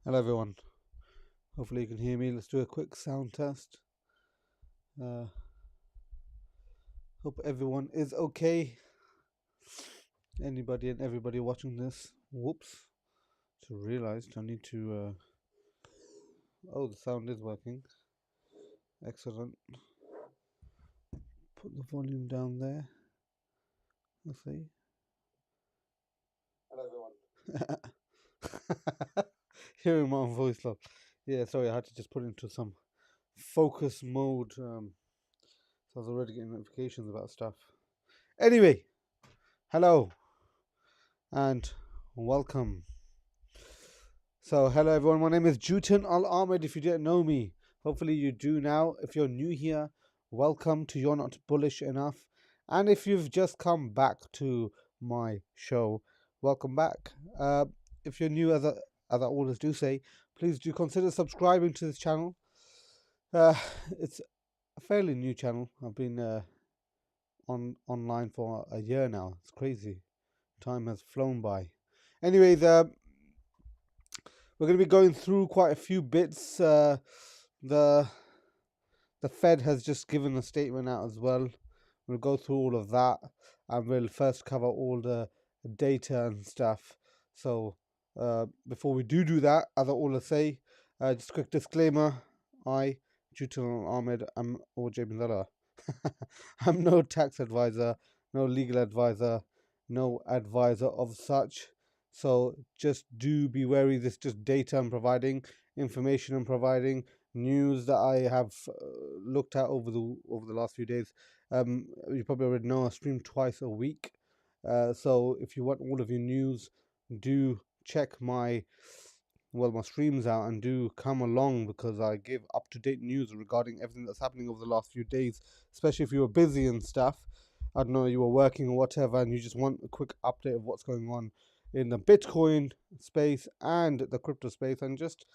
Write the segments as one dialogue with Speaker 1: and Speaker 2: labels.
Speaker 1: Hello everyone, hopefully you can hear me. Let's do a quick sound test. Hope everyone is okay. Anybody and everybody watching this. Whoops, just realized I need to oh, the sound is working. Excellent. Put the volume down there. Let's see. Hello everyone. Hearing my own voice though. Yeah, sorry, I had to just put it into some focus mode. So I was already getting notifications about stuff. Anyway, hello and welcome. So hello everyone, my name is Jutan Al Ahmed. If you didn't know me, hopefully you do now. If you're new here, welcome to You're Not Bullish Enough. And if you've just come back to my show, welcome back. If you're new, as I always do say, please do consider subscribing to this channel. It's a fairly new channel. I've been online for a year now. It's crazy. Time has flown by. Anyways, we're going to be going through quite a few bits. The Fed has just given a statement out as well. We'll go through all of that, and we'll first cover all the data and stuff. So before we do that, as I always say, just a quick disclaimer: I, Jutan Ahmed, or JBINZALA. I'm no tax advisor, no legal advisor, no advisor of such. So just do be wary. This is just data I'm providing, information I'm providing, news that I have looked at over the last few days. You probably already know I stream twice a week. So if you want all of your news, do check my streams out and do come along, because I give up-to-date news regarding everything that's happening over the last few days, especially if you were busy and stuff. I don't know, you were working or whatever, and you just want a quick update of what's going on in the Bitcoin space and the crypto space, and just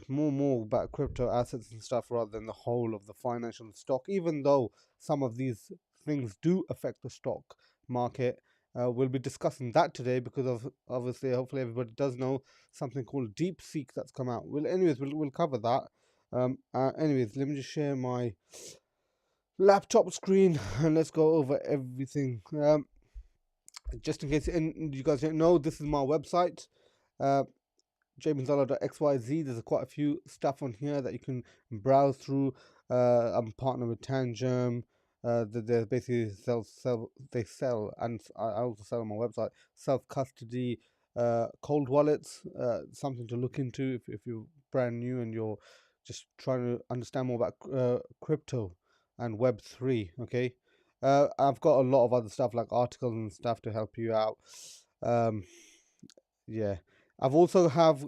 Speaker 1: more about crypto assets and stuff rather than the whole of the financial stock, even though some of these things do affect the stock market. We'll be discussing that today because of obviously, hopefully everybody does know something called DeepSeek that's come out. We'll cover that. Anyways, let me just share my laptop screen and let's go over everything. Just in case you guys don't know, this is my website. JBINZALA.xyz. There's quite a few stuff on here that you can browse through. I'm partnered with Tangem. They basically sell, and I also sell on my website, self-custody cold wallets. Something to look into if you're brand new and you're just trying to understand more about crypto and Web3. Okay, I've got a lot of other stuff like articles and stuff to help you out. Yeah. I also have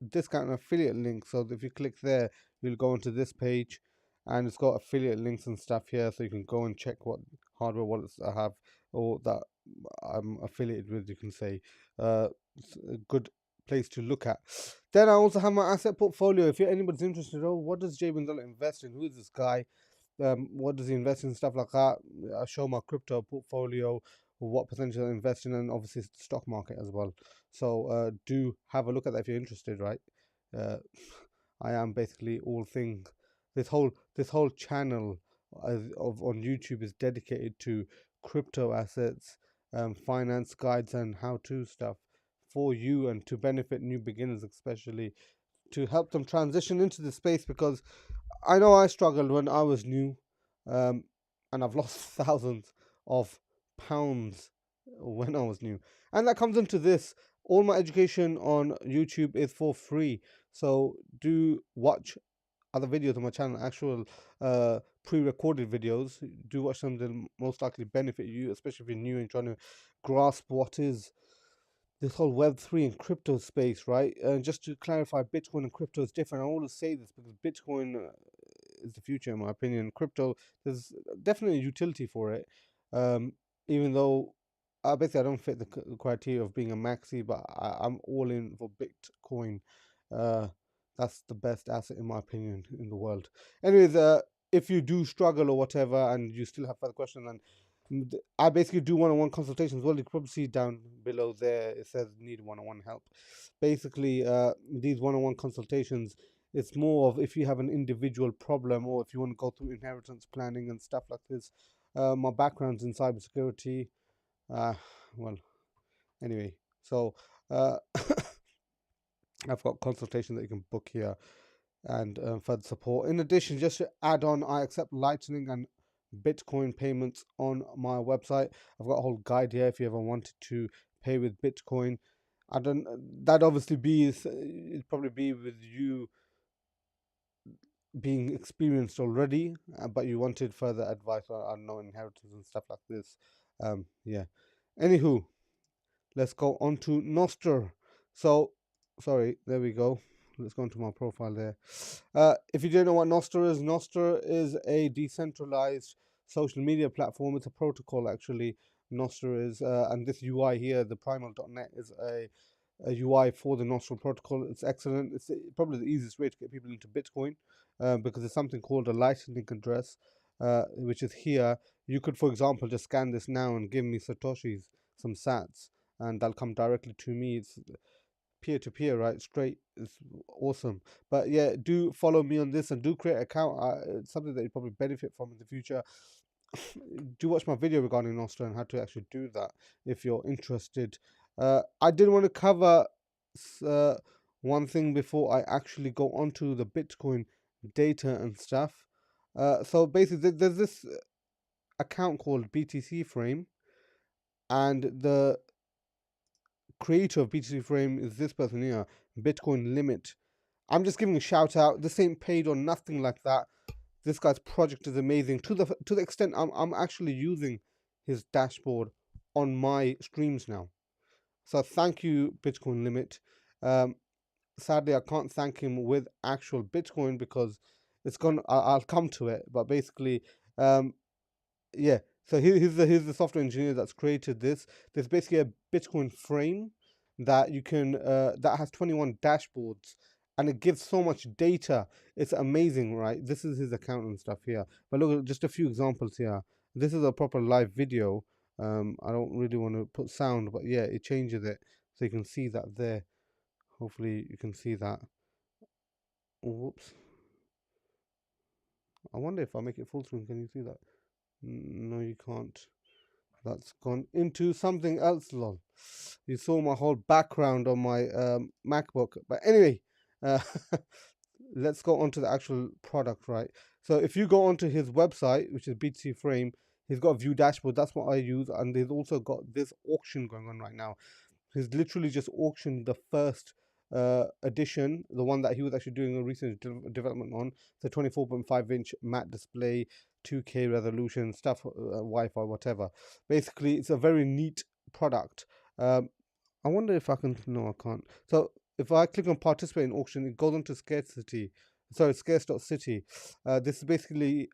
Speaker 1: discount affiliate link. So if you click there, you'll go into this page, and it's got affiliate links and stuff here, so you can go and check what hardware wallets I have or that I'm affiliated with. You can say it's a good place to look at. Then I also have my asset portfolio. If anybody's interested, oh, what does JBINZALA invest in? Who is this guy? What does he invest in? Stuff like that. I show my crypto portfolio, what percentage I invest in, and obviously the stock market as well. So do have a look at that if you're interested, right? I am basically all things. This whole channel on YouTube is dedicated to crypto assets, finance guides, and how-to stuff for you, and to benefit new beginners, especially to help them transition into the space, because I know I struggled when I was new, and I've lost thousands of pounds when I was new. And that comes into this. All my education on YouTube is for free. So do watch other videos on my channel, actual pre-recorded videos. Do watch them, they'll most likely benefit you, especially if you're new and trying to grasp what is this whole Web3 and crypto space, right? And just to clarify, Bitcoin and crypto is different. I always say this because Bitcoin is the future, in my opinion. Crypto, there's definitely a utility for it. Even though basically I don't fit the criteria of being a maxi, but I'm all in for Bitcoin. That's the best asset, in my opinion, in the world. Anyways, if you do struggle or whatever and you still have further questions, then I basically do one-on-one consultations. Well, you can probably see down below there, it says need one-on-one help. Basically, these one-on-one consultations, it's more of if you have an individual problem or if you want to go through inheritance planning and stuff like this. My background's in cybersecurity. Uh, well, anyway, so I've got consultation that you can book here and further support. In addition, just to add on, I accept Lightning and Bitcoin payments on my website. I've got a whole guide here if you ever wanted to pay with Bitcoin. I don't. That obviously it'd probably be with you being experienced already, but you wanted further advice on no inheritance and stuff like this. Yeah. Anywho, let's go on to NOSTR. So, sorry, there we go. Let's go into my profile there. If you don't know what NOSTR is a decentralized social media platform. It's a protocol, actually. NOSTR is, and this UI here, the primal.net, is a UI for the Nostrum protocol. It's excellent. It's probably the easiest way to get people into Bitcoin because there's something called a lightning address, which is here. You could, for example, just scan this now and give me Satoshis, some sats, and they'll come directly to me. It's peer to peer, right? Straight. It's awesome. But yeah, do follow me on this and do create an account. It's something that you probably benefit from in the future. Do watch my video regarding Nostra and how to actually do that if you're interested. I did want to cover uh, one thing before I actually go onto the Bitcoin data and stuff. So basically, there's this account called BTC Frame, and the creator of BTC Frame is this person here, Bitcoin Limit. I'm just giving a shout out. This ain't paid or nothing like that. This guy's project is amazing to the extent I'm actually using his dashboard on my streams now. So thank you, Bitcoin Limit. Sadly, I can't thank him with actual Bitcoin because it's gone. I'll come to it, but basically, yeah. So here's the software engineer that's created this. There's basically a Bitcoin frame that you can that has 21 dashboards, and it gives so much data. It's amazing, right? This is his account and stuff here. But look, just a few examples here. This is a proper live video. I don't really want to put sound, but yeah, it changes it so you can see that there. Hopefully, you can see that. Whoops. I wonder if I make it full screen. Can you see that? No, you can't. That's gone into something else, lol. You saw my whole background on my MacBook. But anyway, uh, let's go on to the actual product, right? So if you go onto his website, which is BTC Frame, he's got a view dashboard. That's what I use. And he's also got this auction going on right now. He's literally just auctioned the first edition, the one that he was actually doing a recent development on. The 24.5-inch matte display, 2K resolution, stuff, Wi-Fi, whatever. Basically, it's a very neat product. I wonder if I can. No, I can't. So if I click on participate in auction, it goes on to scarcity. Sorry, scarce.city. This is basically.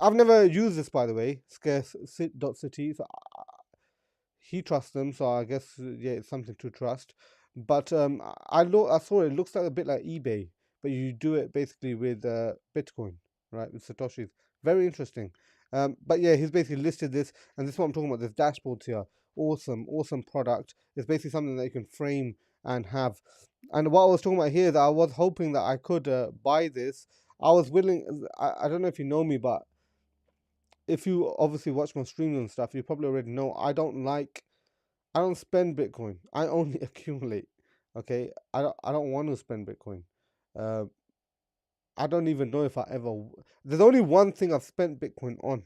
Speaker 1: I've never used this, by the way, scarce.city. So he trusts them, so I guess yeah, it's something to trust. But I saw it looks like a bit like eBay, but you do it basically with Bitcoin, right? With Satoshis. Very interesting. But yeah, he's basically listed this, and this is what I'm talking about. There's dashboards here. Awesome product. It's basically something that you can frame and have. And what I was talking about here, that I was hoping that I could buy this. I was willing. I don't know if you know me, but if you obviously watch my streams and stuff, you probably already know I don't spend Bitcoin. I only accumulate. Okay, I don't want to spend Bitcoin. Uh, I don't even know if I ever. There's only one thing I've spent Bitcoin on.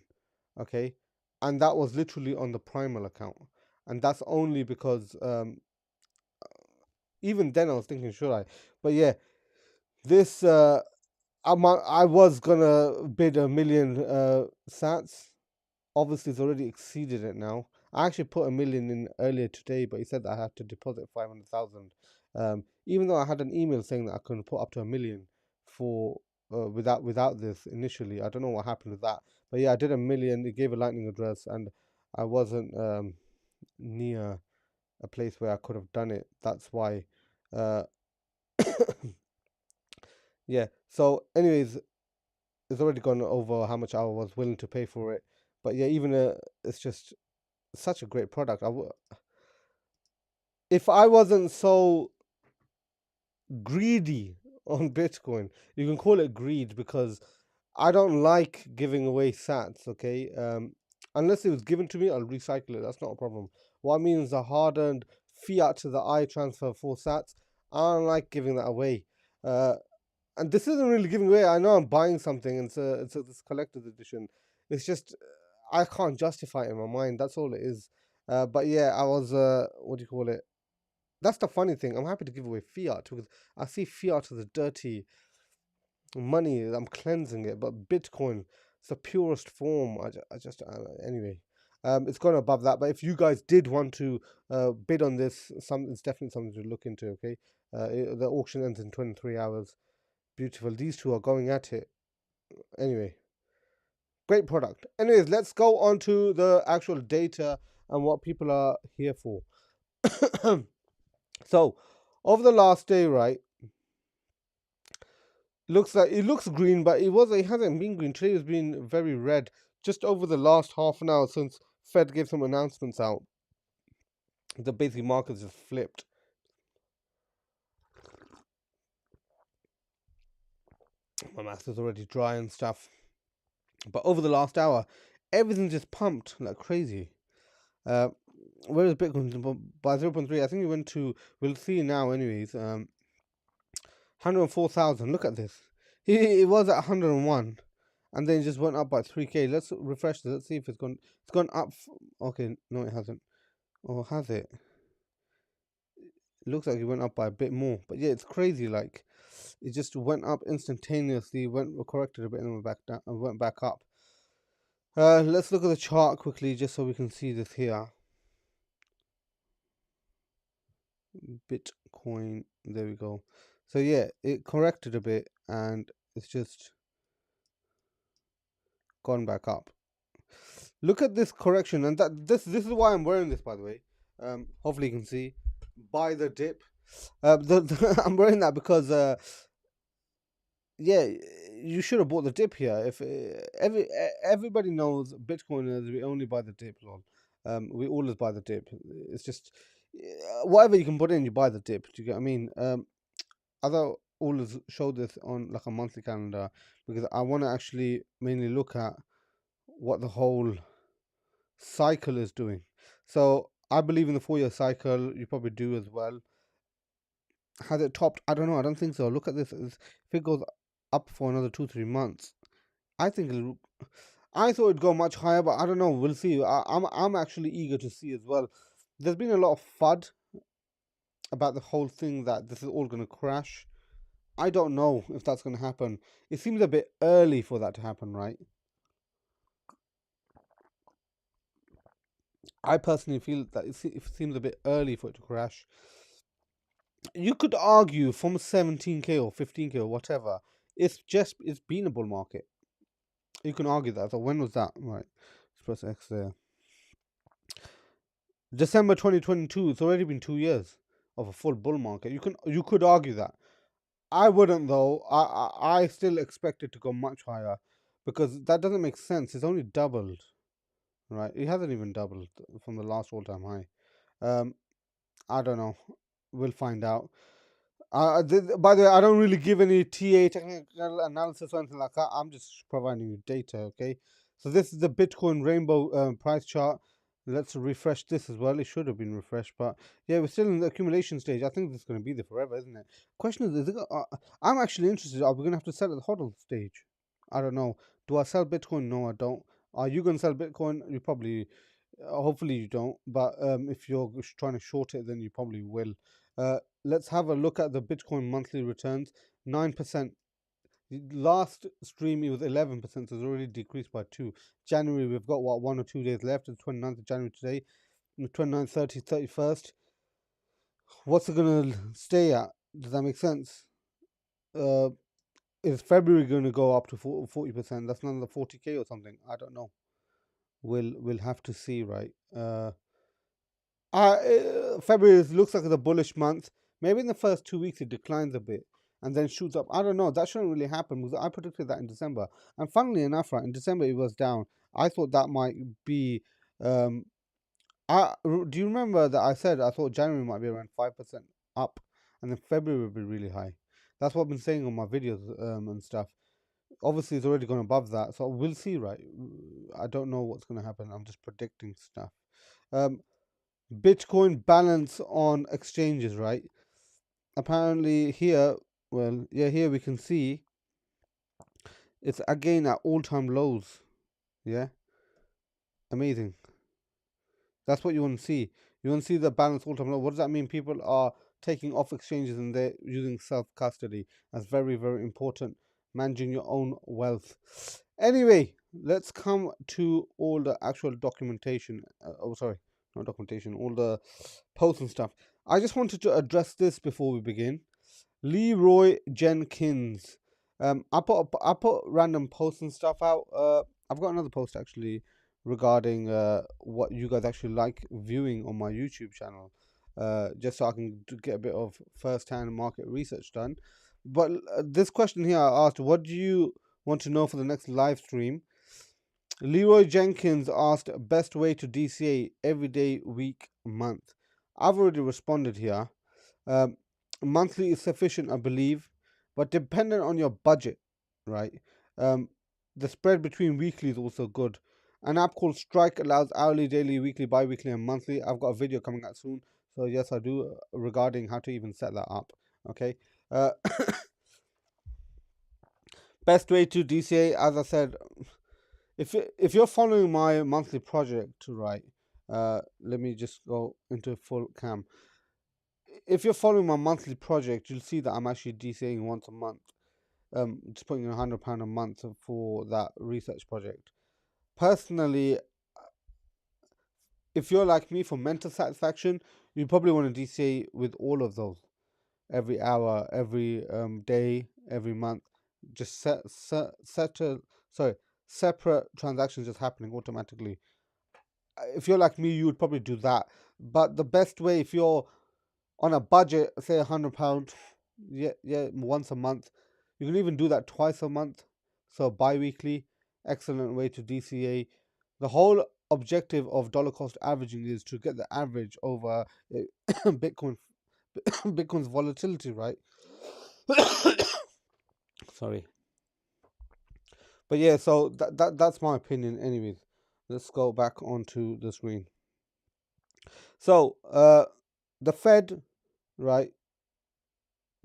Speaker 1: Okay, and that was literally on the Primal account, and that's only because even then I was thinking should I, but yeah, this I was gonna bid 1 million sats. Obviously it's already exceeded it now. I actually put 1 million in earlier today, but he said that I had to deposit 500,000. Even though I had an email saying that I couldn't put up to 1 million for without this initially. I don't know what happened with that, but yeah, I did 1 million. It gave a lightning address, and I wasn't near a place where I could have done it. That's why. Uh, yeah. So, anyways, it's already gone over how much I was willing to pay for it. But yeah, even it's just such a great product. If I wasn't so greedy on Bitcoin, you can call it greed, because I don't like giving away sats, okay? Unless it was given to me, I'll recycle it. That's not a problem. What I mean is the hard-earned fiat to the I transfer for sats. I don't like giving that away. And this isn't really giving away. I know I'm buying something, and it's this collector's edition. It's just I can't justify it in my mind. That's all it is. But yeah, I was what do you call it? That's the funny thing. I'm happy to give away fiat because I see fiat as a dirty money. I'm cleansing it, but Bitcoin, it's the purest form. Anyway, it's gone above that. But if you guys did want to bid on this, it's definitely something to look into. Okay, the auction ends in 23 hours. Beautiful. These two are going at it. Anyway, great product. Anyways, let's go on to the actual data and what people are here for. So, over the last day, right? Looks like it looks green, but it hasn't been green. Today has been very red. Just over the last half an hour since Fed gave some announcements out, the basic markets just flipped. My mouth is already dry and stuff. But over the last hour, everything just pumped like crazy. Where is Bitcoin by 0.3? I think it went to. We'll see now, anyways. 104,000. Look at this. It was at 101, and then it just went up by 3k. Let's refresh this. Let's see if it's gone. It's gone up. Okay, no, it hasn't. Or has it? It looks like it went up by a bit more. But yeah, it's crazy. Like, it just went up instantaneously. Corrected a bit and went back down. And went back up. Let's look at the chart quickly, just so we can see this here. Bitcoin. There we go. So yeah, it corrected a bit and it's just gone back up. Look at this correction, and this is why I'm wearing this, by the way. Hopefully you can see. Buy the dip. I'm wearing that because yeah, you should have bought the dip here. If everybody knows Bitcoiners, we only buy the dip, lol. We always buy the dip. It's just whatever you can put in, you buy the dip. Do you get what I mean? Other always show this on like a monthly calendar because I want to actually mainly look at what the whole cycle is doing. So I believe in the 4-year cycle. You probably do as well. Has it topped? I don't know. I don't think so. Look at this. If it goes up for another 2-3 months, I think I thought it'd go much higher, but I don't know. We'll see. I'm actually eager to see as well. There's been a lot of FUD about the whole thing that this is all going to crash. I don't know if that's going to happen. It seems a bit early for that to happen, right? I personally feel that it seems a bit early for it to crash. You could argue from 17k or 15k or whatever, it's been a bull market. You can argue that. So when was that? Right. Let's press X there. December 2022. It's already been 2 years of a full bull market. You could argue that. I wouldn't though. I still expect it to go much higher because that doesn't make sense. It's only doubled, right? It hasn't even doubled from the last all-time high. I don't know. We'll find out. By the way, I don't really give any TA technical analysis or anything like that. I'm just providing you data, okay? So this is the Bitcoin rainbow price chart. Let's refresh this as well. It should have been refreshed, but yeah, we're still in the accumulation stage. I think this is going to be there forever, isn't it? Question is I'm actually interested. Are we going to have to sell at the hodl stage? I don't know. Do I sell Bitcoin? No, I don't. Are you going to sell Bitcoin? You probably, hopefully you don't. But if you're trying to short it, then you probably will. Let's have a look at the Bitcoin monthly returns. 9%. Last stream it was 11%, so it's already decreased by 2. January we've got 1 or 2 days left. It's 29th of January today. 29th, 30th, 31st. What's it gonna stay at? Does that make sense? Is February going to go up to 40%? That's another 40k or something. I don't know. We'll have to see, right? February looks like the bullish month. Maybe in the first 2 weeks it declines a bit, and then shoots up. I don't know. That shouldn't really happen because I predicted that in December. And funnily enough, right, in December it was down. I thought that might be. Do you remember that I said I thought January might be around 5% up, and then February would be really high. That's what I've been saying on my videos and stuff. Obviously, it's already gone above that, so we'll see, right? I don't know what's going to happen. I'm just predicting stuff. Bitcoin balance on exchanges, right? Apparently here, well, yeah, here we can see it's again at all-time lows. Yeah, amazing. That's what you want to see. You want to see the balance all-time low. What does that mean? People are taking off exchanges and they're using self-custody. That's very, very important. Managing your own wealth. Anyway, let's come to all the actual documentation. Sorry, not documentation. All the posts and stuff. I just wanted to address this before we begin. Leroy Jenkins. I put random posts and stuff out. I've got another post actually regarding what you guys actually like viewing on my YouTube channel. Just so I can get a bit of first-hand market research done. But this question here I asked, what do you want to know for the next live stream? Leroy Jenkins asked, best way to DCA every day, week, month. I've already responded here. Monthly is sufficient, I believe, but dependent on your budget, right? The spread between weekly is also good. An app called Strike allows hourly, daily, weekly, bi-weekly, and monthly. I've got a video coming out soon, so yes, I do, regarding how to even set that up. Okay. Best way to DCA, as I said, if you're following my monthly project, right? Let me just go into full cam. If you're following my monthly project, you'll see that I'm actually DCAing once a month. Just putting £100 a month for that research project. Personally, if you're like me for mental satisfaction, you probably want to DCA with all of those every hour, every day, every month. Just separate transactions just happening automatically. If you're like me, you would probably do that. But the best way, if you're on a budget, say £100, once a month, you can even do that twice a month. So bi-weekly, excellent way to DCA. The whole objective of dollar cost averaging is to get the average over Bitcoin's volatility, right? Sorry. But yeah, so that's my opinion anyways. Let's go back onto the screen. So the Fed, right,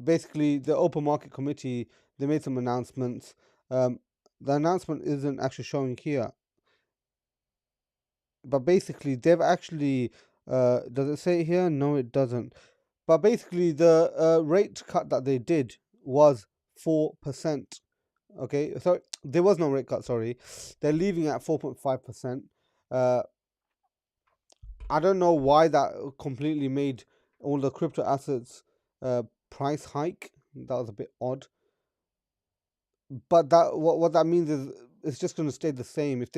Speaker 1: basically the open market committee, they made some announcements. The announcement isn't actually showing here, but basically they've actually does it say here? No, it doesn't. But basically the rate cut that they did was 4%. Okay, so there was no rate cut, sorry. They're leaving at 4.5%. I don't know why that completely made all the crypto assets price hike. That was a bit odd. But that what that means is it's just going to stay the same. If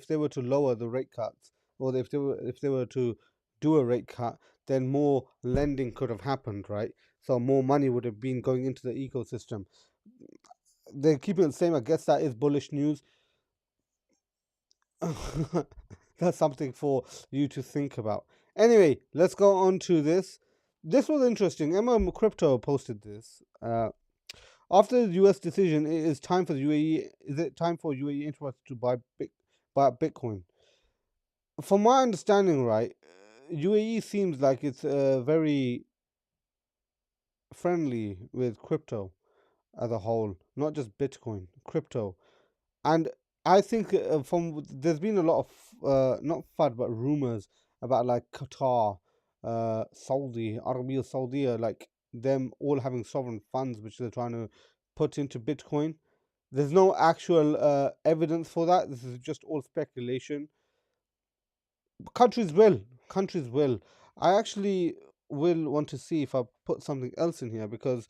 Speaker 1: they were to lower the rate cuts, or if they were to do a rate cut, then more lending could have happened, right? So more money would have been going into the ecosystem. They're keeping it the same. I guess that is bullish news. That's something for you to think about. Anyway, let's go on to this. This was interesting. Emma Crypto posted this. After the US decision, it is time for the UAE. Is it time for UAE interests to buy Bitcoin? From my understanding, right, UAE seems like it's very friendly with crypto as a whole, not just Bitcoin, crypto. And I think there's been a lot of not FUD but rumors about like Qatar, Saudi Arabia, Saudi, like them all having sovereign funds which they're trying to put into Bitcoin. There's no actual evidence for that. This is just all speculation. Countries will. I actually will want to see if I put something else in here because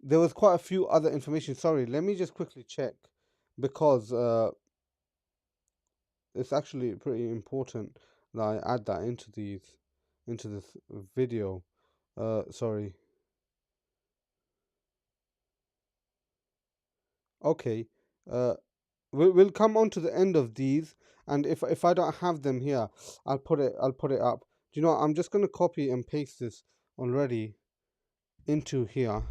Speaker 1: there was quite a few other information. Sorry, let me just quickly check because it's actually pretty important that I add that into this video. Sorry. Okay. Uh, we'll come on to the end of these, and if I don't have them here, I'll put it up. Do you know what? I'm just gonna copy and paste this already into here,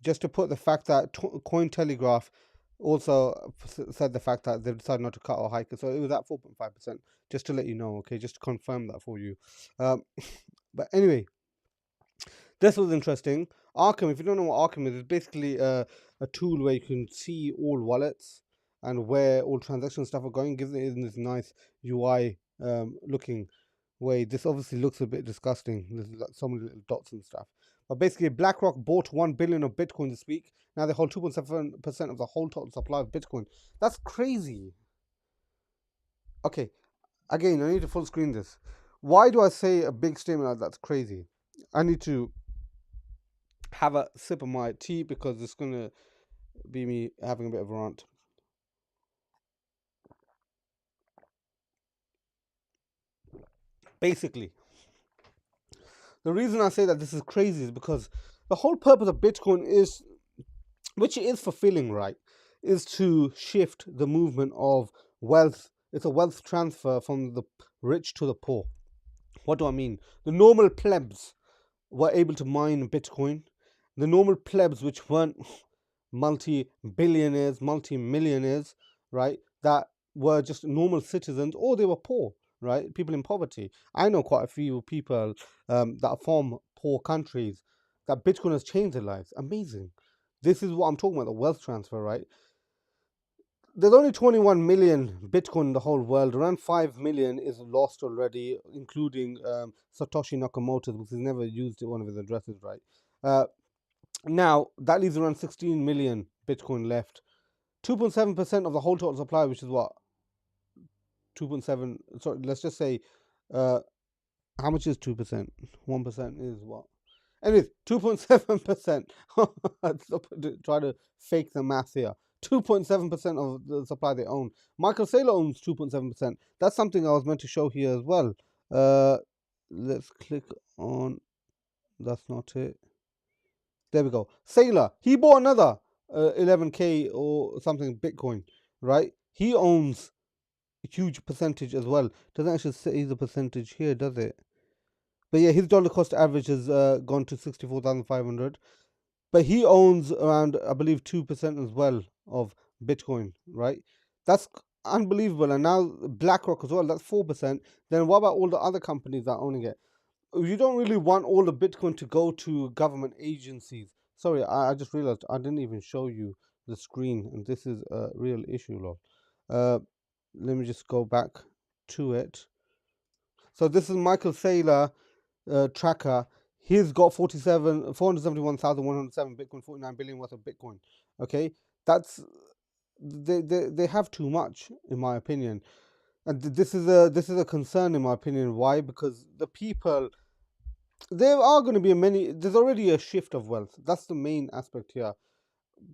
Speaker 1: just to put the fact that Cointelegraph also said the fact that they decided not to cut or hike it, so it was at 4.5%. Just to let you know, okay, just to confirm that for you. Um, but anyway, this was interesting. Arkham, if you don't know what Arkham is, it's basically a tool where you can see all wallets and where all transaction stuff are going. Gives it in this nice UI looking way. This obviously looks a bit disgusting. There's like so many little dots and stuff. But basically, BlackRock bought 1 billion of Bitcoin this week. Now they hold 2.7% of the whole total supply of Bitcoin. That's crazy. Okay, again, I need to full screen this. Why do I say a big statement like that's crazy? I need to have a sip of my tea because it's gonna be me having a bit of a rant. Basically, the reason I say that this is crazy is because the whole purpose of Bitcoin is, which it is fulfilling, right, is to shift the movement of wealth. It's a wealth transfer from the rich to the poor. What do I mean? The normal plebs were able to mine Bitcoin. The normal plebs, which weren't multi-billionaires, multi-millionaires, right, that were just normal citizens, or they were poor, right, people in poverty. I know quite a few people that are from poor countries that Bitcoin has changed their lives. Amazing. This is what I'm talking about, the wealth transfer, right? There's only 21 million Bitcoin in the whole world. Around 5 million is lost already, including Satoshi Nakamoto, because he's never used one of his addresses, right? Now, that leaves around 16 million Bitcoin left. 2.7% of the whole total supply, which is what? 2.7. Sorry, let's just say, uh, how much is 2%? 1% is what? Anyways, 2.7%. Try to fake the math here. 2.7% of the supply they own. Michael Saylor owns 2.7%. That's something I was meant to show here as well. Let's click on. That's not it. There we go. Saylor. He bought another 11K or something Bitcoin, right? He owns a huge percentage as well. Doesn't actually say the percentage here, does it? But yeah, his dollar cost average has gone to 64,500. But he owns around, I believe, 2% as well of Bitcoin, right? That's unbelievable. And now BlackRock as well, that's 4%. Then what about all the other companies that are owning it? You don't really want all the Bitcoin to go to government agencies. Sorry, I just realized I didn't even show you the screen, and this is a real issue, lol. Uh, let me just go back to it. So this is Michael Saylor tracker. He's got 471,107 Bitcoin, 49 billion worth of Bitcoin. Okay, that's they have too much, in my opinion, and this is a concern, in my opinion. Why? Because the people, there are going to be there's already a shift of wealth. That's the main aspect here.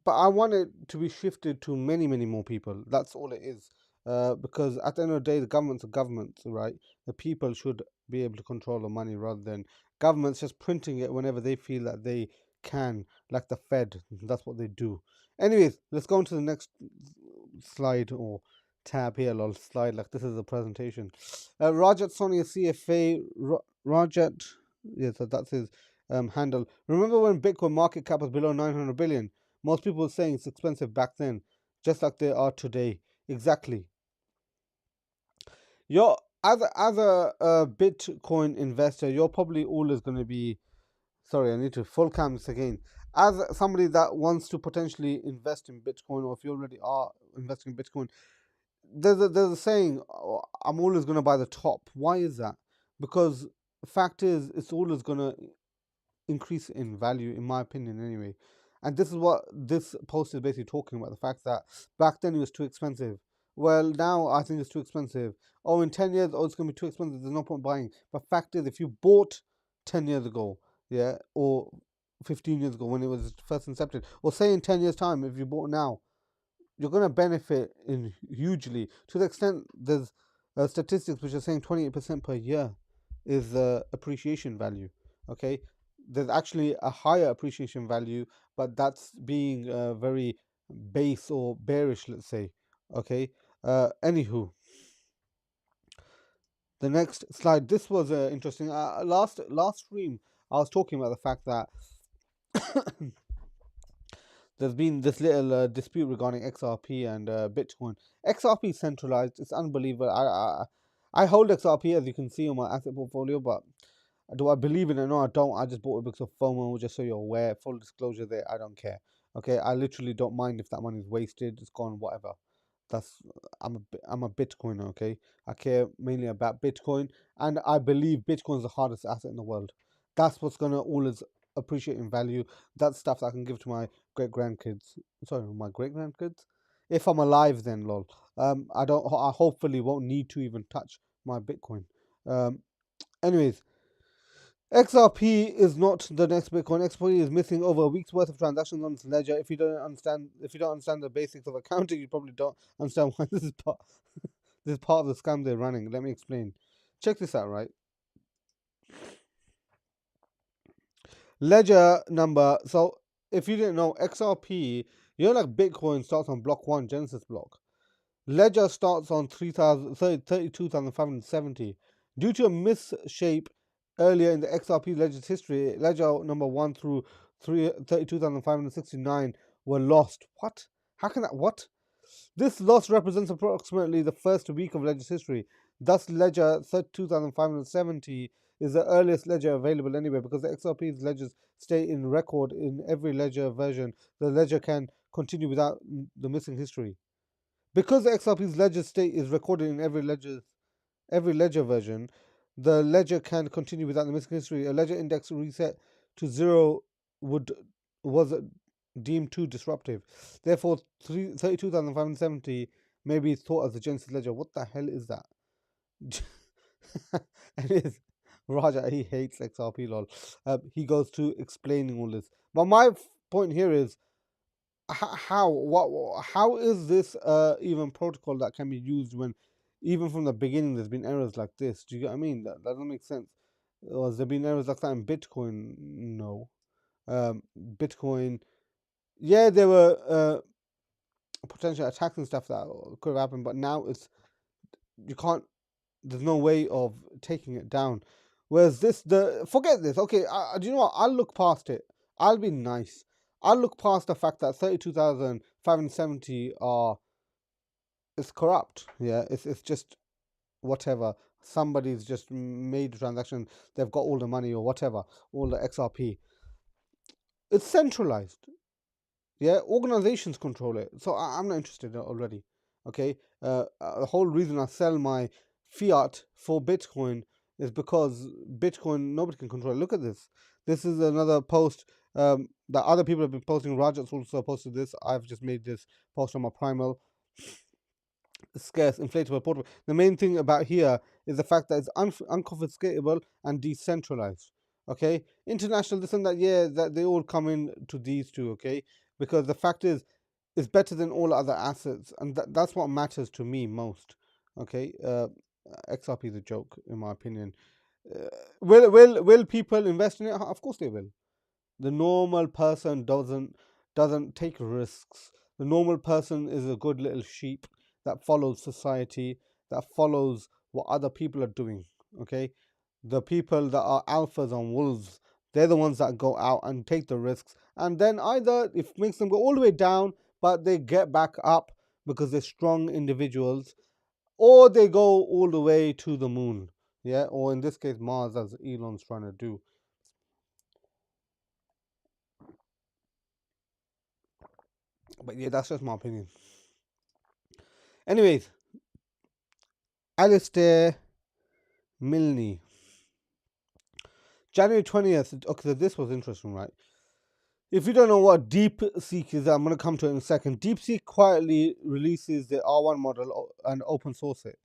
Speaker 1: But I want it to be shifted to many, many more people. That's all it is. Because at the end of the day, the government's a government, right? The people should be able to control the money rather than governments just printing it whenever they feel that they can, like the Fed. That's what they do. Anyways, let's go on to the next slide or tab here, lol. Slide, like this is a presentation. Rajat Sonia CFA, Rajat, yeah, so that's his handle. Remember when Bitcoin market cap was below 900 billion? Most people were saying it's expensive back then, just like they are today. Exactly. You're as a Bitcoin investor, you're probably always going to be. Sorry, I need to full cam this again. As somebody that wants to potentially invest in Bitcoin, or if you already are investing in Bitcoin, there's a saying, "Oh, I'm always going to buy the top." Why is that? Because the fact is, it's always going to increase in value, in my opinion, anyway. And this is what this post is basically talking about, the fact that back then it was too expensive. Well, now I think it's too expensive. Oh, in 10 years, oh, it's going to be too expensive. There's no point buying. But fact is, if you bought 10 years ago, yeah, or 15 years ago when it was first incepted, or say in 10 years' time, if you bought now, you're going to benefit in hugely, to the extent there's statistics which are saying 28% per year is appreciation value. Okay, there's actually a higher appreciation value, but that's being very base or bearish, let's say. Okay. Anywho, the next slide. This was interesting. Last stream, I was talking about the fact that there's been this little dispute regarding XRP and Bitcoin. XRP is centralized. It's unbelievable. I hold XRP, as you can see on my asset portfolio, but do I believe in it? No, I don't. I just bought it because of FOMO, just so you're aware. Full disclosure there, I don't care. Okay, I literally don't mind if that money is wasted, it's gone, whatever. That's I'm a Bitcoiner, okay? I care mainly about Bitcoin, and I believe Bitcoin is the hardest asset in the world. That's what's gonna always appreciate in value. That's stuff that I can give to my great grandkids. Sorry, my great grandkids. If I'm alive, then lol. I don't. I hopefully won't need to even touch my Bitcoin. Anyways, XRP is not the next Bitcoin. XRP is missing over a week's worth of transactions on its ledger. If you don't understand the basics of accounting, you probably don't understand why this is part of the scam they're running. Let me explain. Check this out, right? Ledger number. So if you didn't know, XRP, like Bitcoin starts on block 1, Genesis block. Ledger starts on 32,570. Due to a misshape earlier in the XRP ledger's history, ledger number 1 through 32,569 were lost. What? How can that? What? This loss represents approximately the first week of ledger's history. Thus, ledger 32,570 is the earliest ledger available anywhere because the XRP's ledgers stay in record in every ledger version. The ledger can continue without the missing history. Because the XRP's ledger state is recorded in every ledger version, the ledger can continue without the missing history. A ledger index reset to 0 was deemed too disruptive. Therefore, 32,570 may be thought as the Genesis ledger. What the hell is that? And it's Raja, he hates XRP, lol. He goes to explaining all this. But my point here is, how is this even protocol that can be used when even from the beginning there's been errors like this? Do you get what I mean? That doesn't make sense. Has there been errors like that in Bitcoin? No. Bitcoin, yeah, there were potential attacks and stuff that could have happened, but now you can't. There's no way of taking it down. Whereas forget this. Okay, do you know what? I'll look past it. I'll be nice. I'll look past the fact that 32,570 is corrupt. Yeah, it's just whatever. Somebody's just made a transaction. They've got all the money or whatever, all the XRP. It's centralized. Yeah, organizations control it. So I'm not interested already. Okay, the whole reason I sell my fiat for Bitcoin is because Bitcoin nobody can control it. Look at this. This is another post that other people have been posting. Rajat's also posted this. I've just made this post on my Primal. Scarce inflatable portable. The main thing about here is the fact that it's unconfiscatable and decentralized. Okay, international this and that. Yeah, that they all come in to these two. Okay, because the fact is, it's better than all other assets, and that's what matters to me most. Okay, XRP is a joke in my opinion. Will people invest in it? Of course they will. The normal person doesn't take risks. The normal person is a good little sheep that follows society, that follows what other people are doing. Okay, the people that are alphas and wolves, they're the ones that go out and take the risks, and then either it makes them go all the way down, but they get back up because they're strong individuals, or they go all the way to the moon. Yeah, or in this case Mars, as Elon's trying to do. But yeah, that's just my opinion. Anyways, Alistair Milne, January 20th. Okay, so this was interesting, right? If you don't know what DeepSeek is, I'm going to come to it in a second. DeepSeek quietly releases the R1 model and open source it.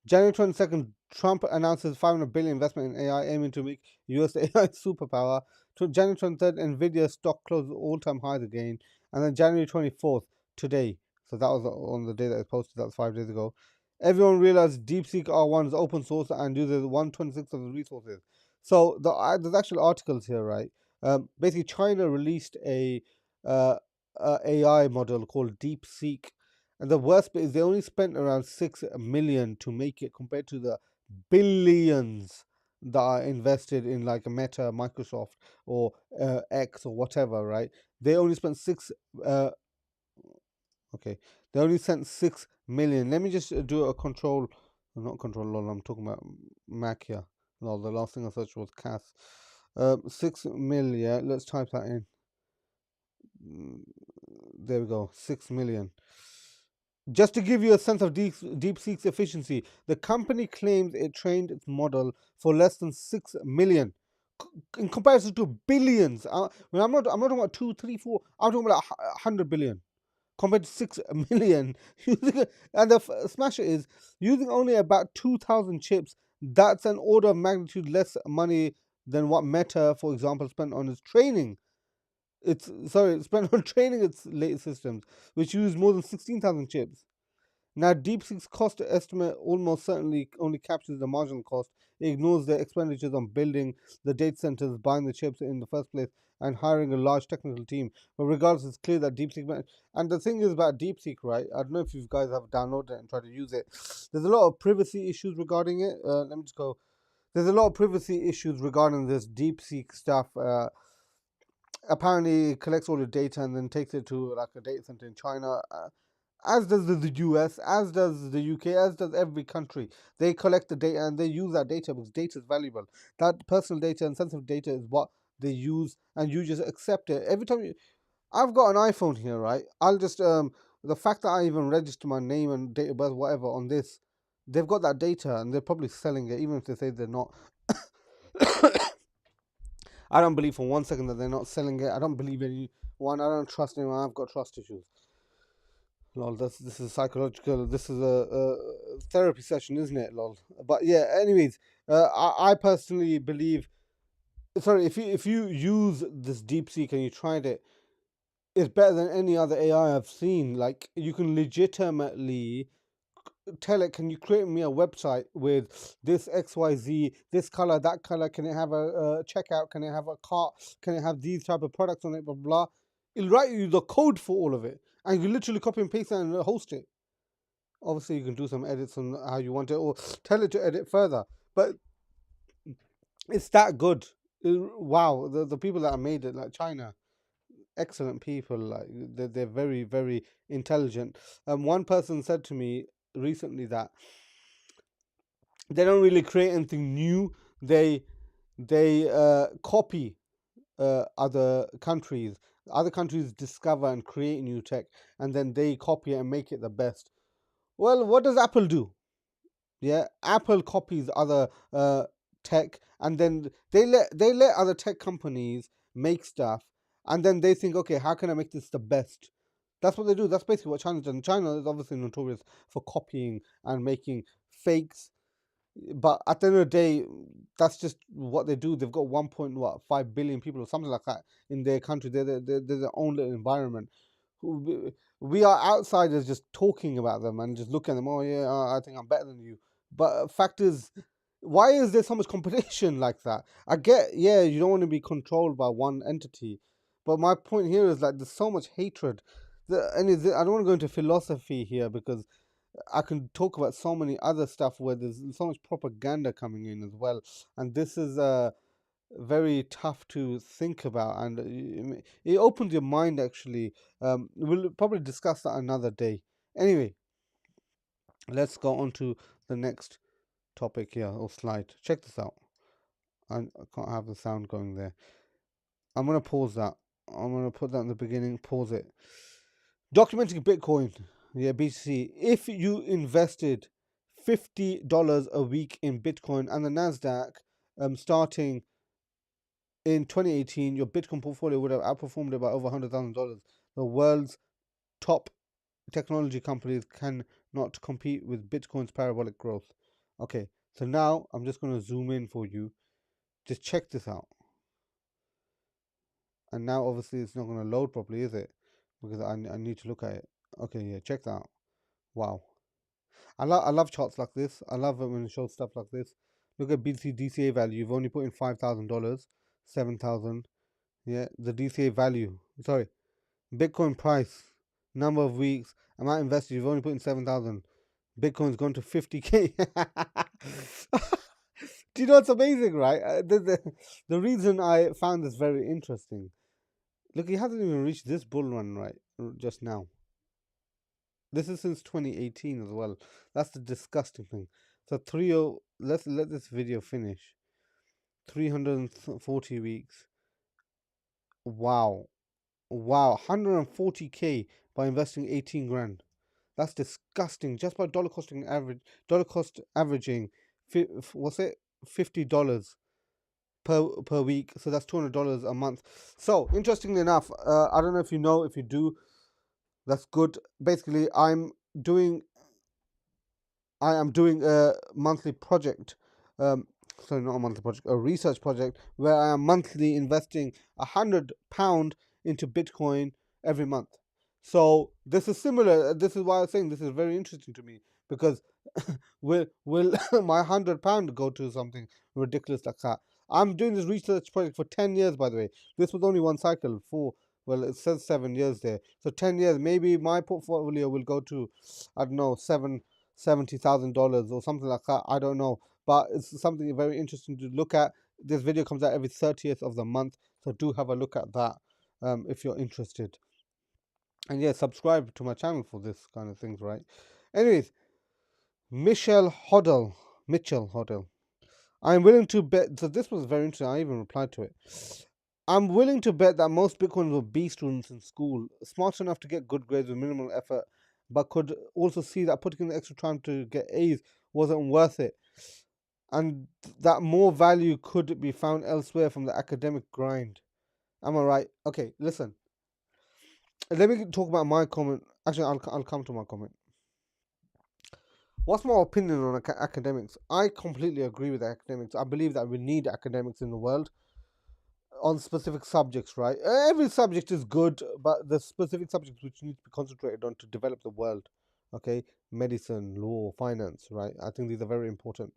Speaker 1: January 22nd, Trump announces $500 billion investment in AI, aiming to make US the AI superpower. January 23rd, Nvidia stock closed all-time highs again. And then January 24th, today. So that was on the day that it posted. That was 5 days ago. Everyone realized DeepSeek R1 is open source and uses 1/26 of the resources. So there's actual articles here, right? Basically, China released uh, a AI model called DeepSeek, and the worst bit is they only spent around 6 million to make it, compared to the billions that are invested in like Meta, Microsoft, or X or whatever, right? They only spent six. Okay, they only sent 6 million. Let me just do a control, not control. Lol, I'm talking about Mac here. No, the last thing I searched was CAS. 6 million. Let's type that in. There we go. 6 million. Just to give you a sense of DeepSeek's efficiency, the company claims it trained its model for less than 6 million, in comparison to billions. I'm not talking about two, three, four. I'm talking about 100 billion compared to 6 million. And the smasher is using only about 2,000 chips. That's an order of magnitude less money than what Meta, for example, spent on its training. It spent on training its latest systems, which use more than 16,000 chips. Now, DeepSeek's cost estimate almost certainly only captures the marginal cost. It ignores the expenditures on building the data centers, buying the chips in the first place, and hiring a large technical team. But regardless, it's clear that DeepSeek. And the thing is about DeepSeek, right? I don't know if you guys have downloaded it and tried to use it. There's a lot of privacy issues regarding it. Let me just go. There's a lot of privacy issues regarding this DeepSeek stuff. Apparently, it collects all the data and then takes it to like a data center in China. As does the US, as does the UK, as does every country. They collect the data and they use that data because data is valuable. That personal data and sensitive data is what they use, and you just accept it. Every time I've got an iPhone here, right? I'll just the fact that I even register my name and date of birth, whatever, on this, they've got that data and they're probably selling it, even if they say they're not. I don't believe for 1 second that they're not selling it. I don't believe anyone. I don't trust anyone. I've got trust issues. Lol, this is psychological. This is a therapy session, isn't it? Lol. But yeah, anyways, I personally believe. Sorry, if you use this DeepSeek and you tried it, it's better than any other AI I've seen. Like you can legitimately tell it, can you create me a website with this XYZ, this color, that color? Can it have a checkout? Can it have a cart? Can it have these type of products on it? Blah blah. It'll write you the code for all of it, and you literally copy and paste it and host it. Obviously, you can do some edits on how you want it, or tell it to edit further. But it's that good. Wow, the people that made it, like China, excellent people. Like they're very very intelligent. One person said to me recently that they don't really create anything new. They copy other countries. Other countries discover and create new tech, and then they copy it and make it the best. Well, what does Apple do? Yeah, Apple copies other tech, and then they let other tech companies make stuff, and then they think, okay, how can I make this the best? That's what they do. That's basically what China's done. China is obviously notorious for copying and making fakes, but at the end of the day, that's just what they do. They've got 1.5 billion people or something like that in their country. They're their own little environment. We are outsiders just talking about them and just looking at them. Oh yeah, I think I'm better than you. But fact is, why is there so much competition like that? I get, yeah, you don't want to be controlled by one entity, but my point here is like there's so much hatred. I don't want to go into philosophy here because I can talk about so many other stuff where there's so much propaganda coming in as well, and this is very tough to think about, and it opens your mind actually. We'll probably discuss that another day. Anyway, let's go on to the next topic here or slide. Check this out. I can't have the sound going there. I'm gonna pause that. I'm gonna put that in the beginning. Pause it. Documenting Bitcoin. Yeah, BTC. If you invested $50 a week in Bitcoin and the Nasdaq, starting in 2018, your Bitcoin portfolio would have outperformed it by over $100,000. The world's top technology companies cannot compete with Bitcoin's parabolic growth. Okay, so now I'm just going to zoom in for you. Just check this out. And now obviously it's not going to load properly, is it? Because I need to look at it. Okay, yeah, check that out. Wow. I love charts like this. I love it when it shows stuff like this. Look at BTC DCA value. You've only put in $5,000, 7,000. Yeah, the DCA value. Sorry, Bitcoin price, number of weeks, amount invested. You've only put in 7,000. Bitcoin's gone to 50K. Do you know what's amazing, right? The reason I found this very interesting. Look, he hasn't even reached this bull run right just now. This is since 2018 as well. That's the disgusting thing. So let's let this video finish. 340 weeks. Wow. 140K by investing 18 grand. That's disgusting. Just by dollar cost averaging, what's it? $50 per week. So that's $200 a month. So interestingly enough, I don't know if you know. If you do, that's good. Basically, I am doing a monthly project. Sorry, not a monthly project, a research project where I am monthly investing £100 into Bitcoin every month. So this is similar. This is why I was saying this is very interesting to me, because will my £100 go to something ridiculous like that? I'm doing this research project for 10 years, by the way. This was only one cycle. Well, it says 7 years there. So 10 years, maybe my portfolio will go to, I don't know, $70,000 or something like that. I don't know, but it's something very interesting to look at. This video comes out every 30th of the month, so do have a look at that if you're interested. And yeah, subscribe to my channel for this kind of things, right? Anyways, Mitchell Hoddle. I'm willing to bet. So this was very interesting. I even replied to it. I'm willing to bet that most Bitcoiners were B students in school, smart enough to get good grades with minimal effort, but could also see that putting in the extra time to get A's wasn't worth it, and that more value could be found elsewhere from the academic grind. Am I right? Okay, listen. Let me talk about my comment. Actually, I'll come to my comment. What's my opinion on academics? I completely agree with academics. I believe that we need academics in the world on specific subjects, right? Every subject is good, but the specific subjects which need to be concentrated on to develop the world, okay? Medicine, law, finance, right? I think these are very important.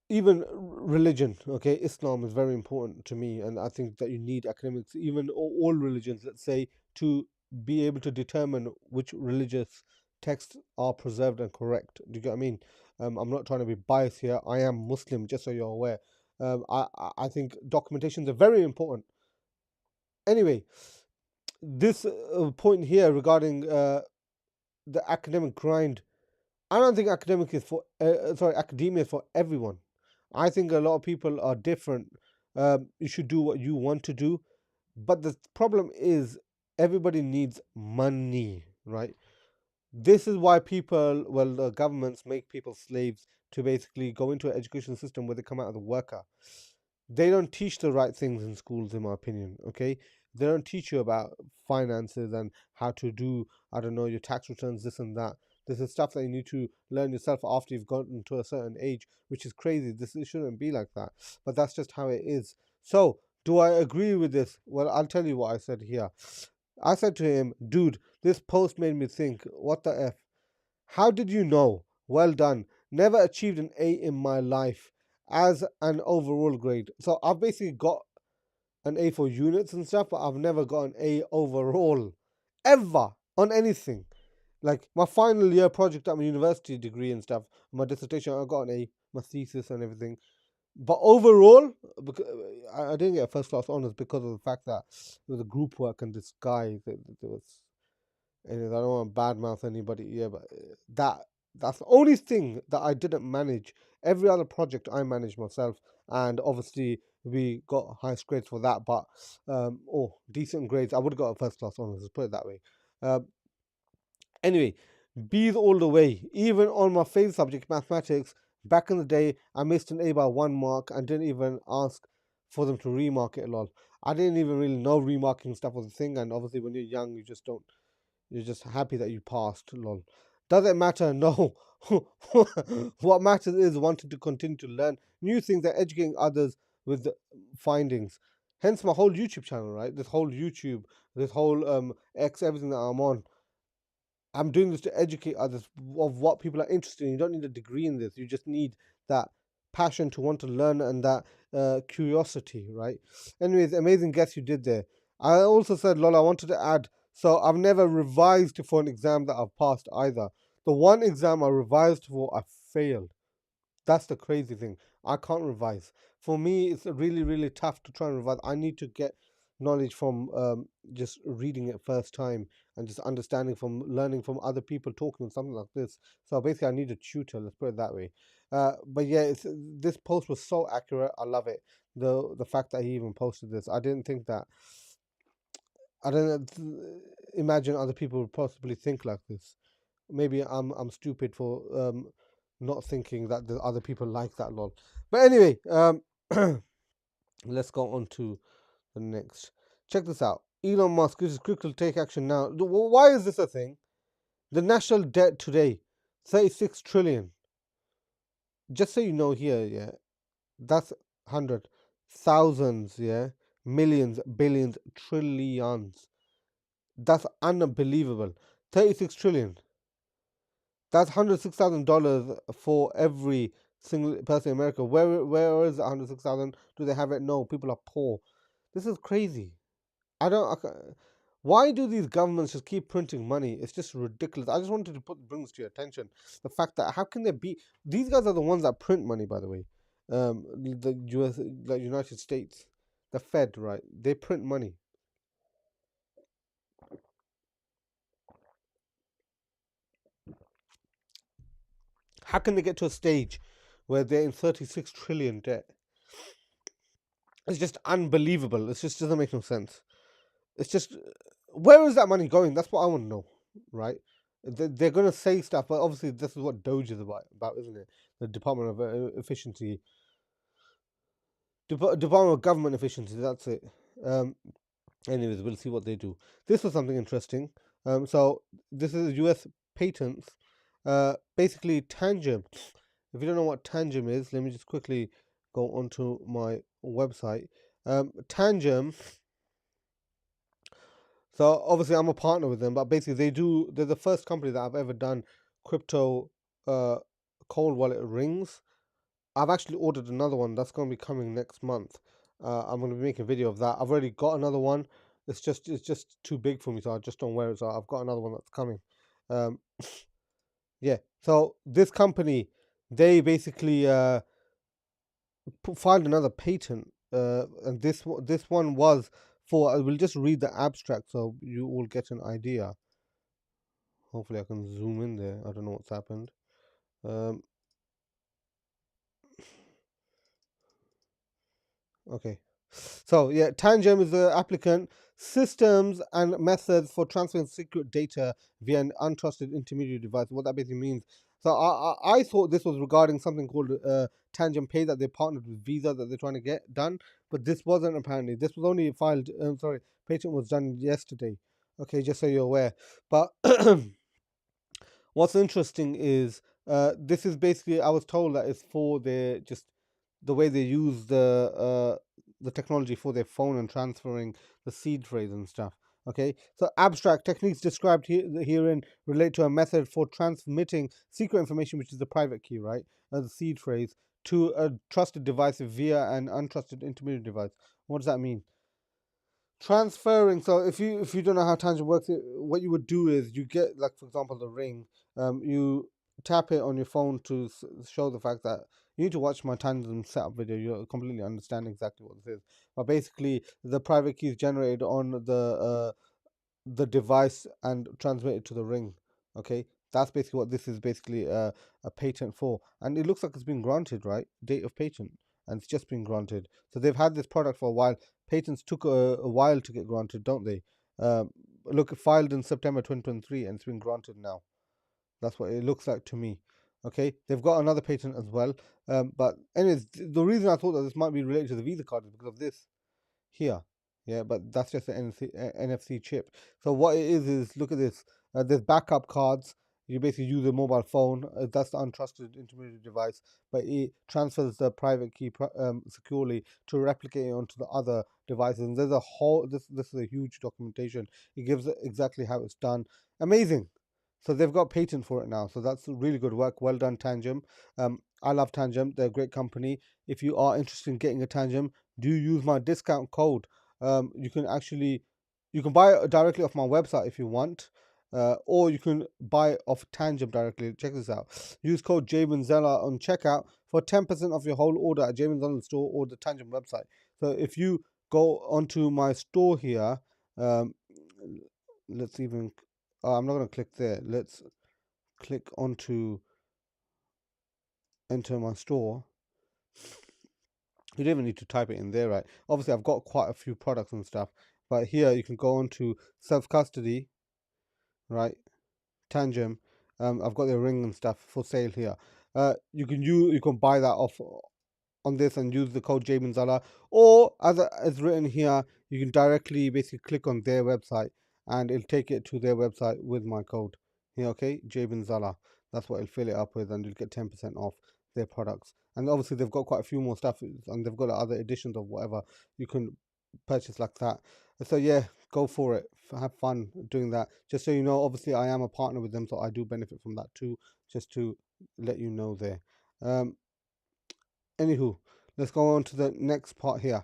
Speaker 1: Even religion, okay? Islam is very important to me, and I think that you need academics, even all religions, let's say, to be able to determine which religious texts are preserved and correct. Do you get what I mean? I'm not trying to be biased here. I am Muslim, just so you're aware. I think documentations are very important. Anyway, this point here regarding the academic grind, I don't think academia is for everyone. I think a lot of people are different. You should do what you want to do, but the problem is everybody needs money, right? This is why the governments make people slaves to basically go into an education system where they come out as a worker. They don't teach the right things in schools, in my opinion, okay? They don't teach you about finances and how to do, I don't know, your tax returns, this and that. This is stuff that you need to learn yourself after you've gotten to a certain age, which is crazy. It shouldn't be like that, but that's just how it is. So, do I agree with this? Well, I'll tell you what I said here. I said to him, dude, this post made me think, what the F? How did you know? Well done. Never achieved an A in my life as an overall grade. So I've basically got an A for units and stuff, but I've never got an A overall. Ever. On anything. Like my final year project at my university degree and stuff, my dissertation, I got an A, my thesis and everything. But overall, because I didn't get a first class honours because of the fact that it was a group work and this guy, there was, anyways, I don't want to badmouth anybody here, but that's the only thing that I didn't manage. Every other project I managed myself, and obviously we got highest grades for that, but decent grades. I would have got a first class honours, let's put it that way. Anyway, B's all the way. Even on my favorite subject, mathematics, back in the day, I missed an A by 1 mark and didn't even ask for them to remark it, lol. I didn't even really know remarking stuff was a thing, and obviously when you're young, you're just happy that you passed, lol. Does it matter? No. What matters is wanting to continue to learn new things and educating others with the findings. Hence my whole YouTube channel, right? This whole YouTube, this whole X, everything that I'm on. I'm doing this to educate others of what people are interested in. You don't need a degree in this. You just need that passion to want to learn and that curiosity, right? Anyways, amazing guess you did there. I also said, Lola, I wanted to add, so I've never revised for an exam that I've passed either. The one exam I revised for, I failed. That's the crazy thing. I can't revise. For me, it's really, really tough to try and revise. I need to get knowledge from just reading it first time and just understanding from learning from other people talking something like this. So basically, I need a tutor. Let's put it that way. But yeah, this post was so accurate. I love it. The fact that he even posted this, I didn't think that. I don't imagine other people would possibly think like this. Maybe I'm stupid for not thinking that the other people like that lol. But anyway, let's go on to the next. Check this out. Elon Musk, this is critical, take action now. Why is this a thing? The national debt today, 36 trillion. Just so you know here, yeah, that's 100, thousands, yeah, millions, billions, trillions. That's unbelievable. 36 trillion. That's $106,000 for every single person in America. Where is the 106,000? Do they have it? No, people are poor. This is crazy. Why do these governments just keep printing money? It's just ridiculous. I just wanted to bring this to your attention. The fact that how can they be? These guys are the ones that print money, by the way. The U.S., the United States, the Fed, right? They print money. How can they get to a stage where they're in 36 trillion debt? It's just unbelievable. It just doesn't make no sense. It's just, where is that money going? That's what I want to know, right? They're going to say stuff, but obviously this is what Doge is about, isn't it? The Department of Efficiency, Department of Government Efficiency. That's it. Anyways, we'll see what they do. This was something interesting. So this is U.S. patents. Basically, Tangem. If you don't know what Tangem is, let me just quickly go onto my website. Tangem. So obviously, I'm a partner with them, but basically, they're the first company that I've ever done crypto uh, cold wallet rings. I've actually ordered another one that's going to be coming next month. I'm going to be making a video of that. I've already got another one. It's just too big for me, so I just don't wear it. So I've got another one that's coming. Um, yeah. So this company, they basically filed another patent, and this one was for. I will just read the abstract so you will get an idea. Hopefully, I can zoom in there. I don't know what's happened. Um, okay. So yeah, Tangem is the applicant. Systems and methods for transferring secret data via an untrusted intermediary device. What that basically means. So I thought this was regarding something called Tangem Pay that they partnered with Visa that they're trying to get done, but this wasn't apparently. This was only filed. Sorry, patent was done yesterday. Okay, just so you're aware. But what's interesting is this is basically I was told that it's for their just the way they use the technology for their phone and transferring the seed phrase and stuff. Okay, so abstract techniques described herein relate to a method for transmitting secret information, which is the private key, right, the seed phrase, to a trusted device via an untrusted intermediate device. What does that mean? Transferring. So if you don't know how Tangent works, what you would do is you get, like, for example, the ring. You tap it on your phone to show the fact that you need to watch my Tangent setup video. You'll completely understand exactly what this is. But basically, the private key is generated on the device and transmitted to the ring. Okay, that's basically what this is basically a patent for, and it looks like it's been granted, right? Date of patent, and it's just been granted. So they've had this product for a while. Patents took a while to get granted, don't they? Look, filed in September 2023, and it's been granted now. That's what it looks like to me. Okay, they've got another patent as well. But anyways, the reason I thought that this might be related to the Visa card is because of this here. Yeah, but that's just an NFC chip. So what it is look at this. There's backup cards. You basically use a mobile phone. That's the untrusted intermediate device, but it transfers the private key securely to replicate it onto the other devices. And there's a whole. This is a huge documentation. It gives exactly how it's done. Amazing. So they've got patent for it now. So that's really good work. Well done, Tangem. I love Tangem. They're a great company. If you are interested in getting a Tangem, do use my discount code. You can buy it directly off my website if you want, or you can buy it off Tangem directly. Check this out. Use code JBINZALA on checkout for 10% off your whole order at JBINZALA store or the Tangem website. So if you go onto my store here, let's even. I'm not going to click there. Let's click onto enter my store. You don't even need to type it in there, right? Obviously, I've got quite a few products and stuff, but here you can go on to self-custody, right? Tangem. I've got the ring and stuff for sale here. You can buy that off on this and use the code JBINZALA, or as written here, you can directly basically click on their website and it'll take it to their website with my code here. Okay, JBINZALA. That's what it'll fill it up with, and you'll get 10% off their products. And obviously, they've got quite a few more stuff, and they've got other editions of whatever you can purchase like that. So yeah, go for it. Have fun doing that. Just so you know, obviously, I am a partner with them, so I do benefit from that too. Just to let you know there. Anywho, let's go on to the next part here.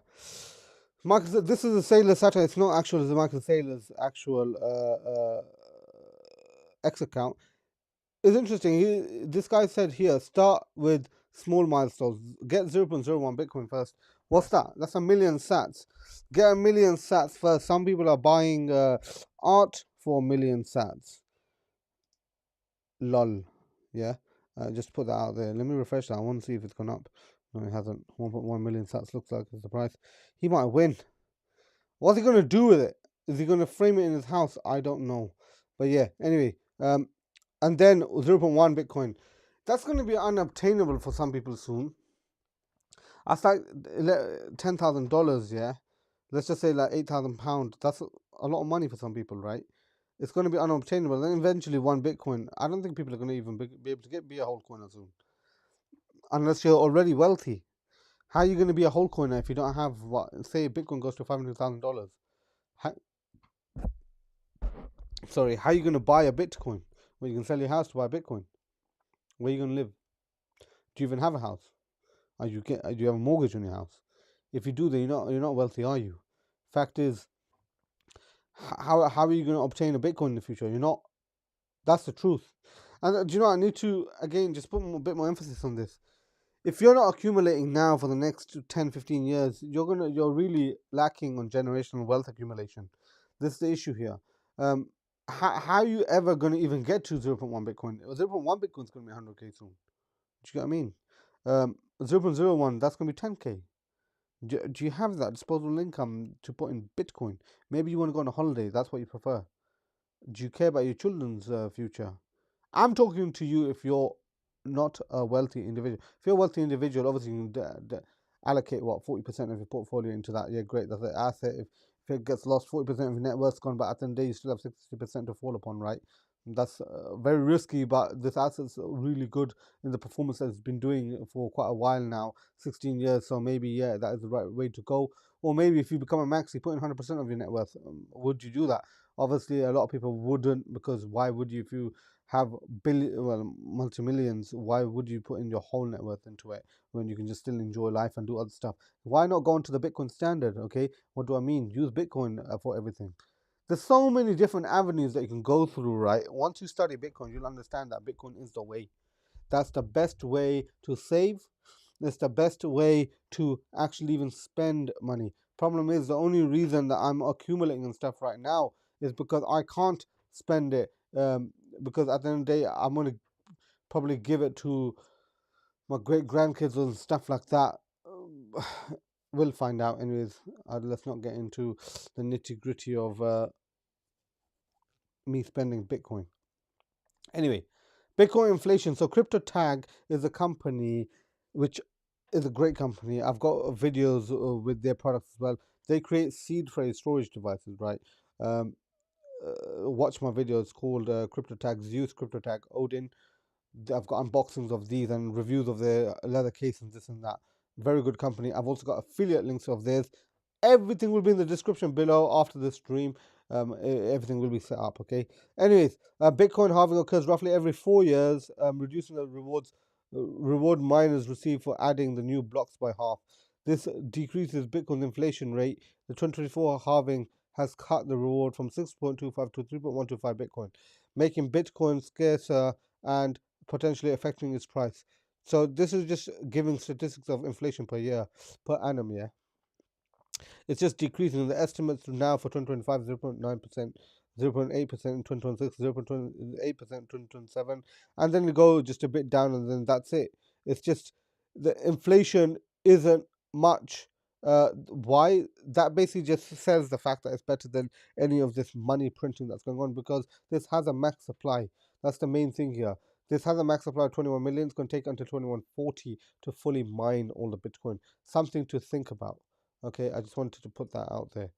Speaker 1: Michael, this is a Sailor Saturn. It's not actual. It's Michael Saylor's actual X account. It's interesting. This guy said here, start with small milestones. Get 0.01 Bitcoin first. What's that? That's 1 million sats. Get 1 million sats first. Some people are buying art for 1 million sats. Lol. Yeah. Just put that out there. Let me refresh that. I want to see if it's gone up. No, it hasn't. 1.1 million sats looks like is the price. He might win. What's he going to do with it? Is he going to frame it in his house? I don't know. But yeah, anyway. And then 0.1 Bitcoin. That's going to be unobtainable for some people soon. That's like $10,000, yeah? Let's just say like £8,000. That's a lot of money for some people, right? It's going to be unobtainable. Then eventually 1 Bitcoin. I don't think people are going to even be able to be a whole coiner soon. Unless you're already wealthy. How are you going to be a whole coiner if you don't have, say Bitcoin goes to $500,000? How are you going to buy a Bitcoin? Well, you can sell your house to buy Bitcoin. Where are you going to live? Do you even have a house? Do you have a mortgage on your house? If you do, then you're not wealthy, are you? Fact is, how are you going to obtain a Bitcoin in the future? You're not. That's the truth. And do you know, I need to again just put a bit more emphasis on this. If you're not accumulating now for the next 10, 15 years, you're really lacking on generational wealth accumulation. This is the issue here. How are you ever going to even get to 0.1 Bitcoin? 0.1 Bitcoin is going to be 100K soon. Do you get what I mean? 0.01, that's going to be 10K. Do you have that disposable income to put in Bitcoin? Maybe you want to go on a holiday. That's what you prefer. Do you care about your children's future? I'm talking to you if you're not a wealthy individual. If you're a wealthy individual, obviously you can allocate 40% of your portfolio into that. Yeah, great. That's an asset. If it gets lost, 40% of your net worth's gone, but at the end of the day, you still have 60% to fall upon, right? That's very risky, but this asset's really good in the performance that it's been doing for quite a while now, 16 years. So maybe, yeah, that is the right way to go. Or maybe if you become a max, you put in 100% of your net worth. Would you do that? Obviously, a lot of people wouldn't, because why would you? If you have multi-millions, why would you put in your whole net worth into it when you can just still enjoy life and do other stuff? Why not go into the Bitcoin standard? Okay, what do I mean? Use Bitcoin for everything. There's so many different avenues that you can go through, right? Once you study Bitcoin, you'll understand that Bitcoin is the way. That's the best way to save. It's the best way to actually even spend money. Problem is, the only reason that I'm accumulating and stuff right now is because I can't spend it. Because at the end of the day, I'm going to probably give it to my great grandkids and stuff like that. We'll find out. Anyways, let's not get into the nitty gritty of me spending Bitcoin. Anyway, Bitcoin inflation. So CryptoTag is a company which is a great company. I've got videos with their products as well. They create seed phrase storage devices, right? Watch my videos called CryptoTag Zeus, CryptoTag Odin. I've got unboxings of these and reviews of their leather case and this and that. Very good company. I've also got affiliate links of theirs. Everything will be in the description below after the stream. everything will be set up. Okay. Anyways, Bitcoin halving occurs roughly every 4 years, reducing the reward miners receive for adding the new blocks by half. This decreases Bitcoin's inflation rate. The 2024 halving has cut the reward from 6.25 to 3.125 Bitcoin, making Bitcoin scarcer and potentially affecting its price. So this is just giving statistics of inflation per year, per annum, yeah. It's just decreasing. The estimates now for 2025 0.9%, 0.8% in 2026, 0.8% in 2027, and then you go just a bit down, and then that's it. It's just the inflation isn't much. Why? That basically just says the fact that it's better than any of this money printing that's going on, because this has a max supply. That's the main thing here. This has a max supply of 21 million. It's going to take until 2140 to fully mine all the Bitcoin. Something to think about. Okay, I just wanted to put that out there.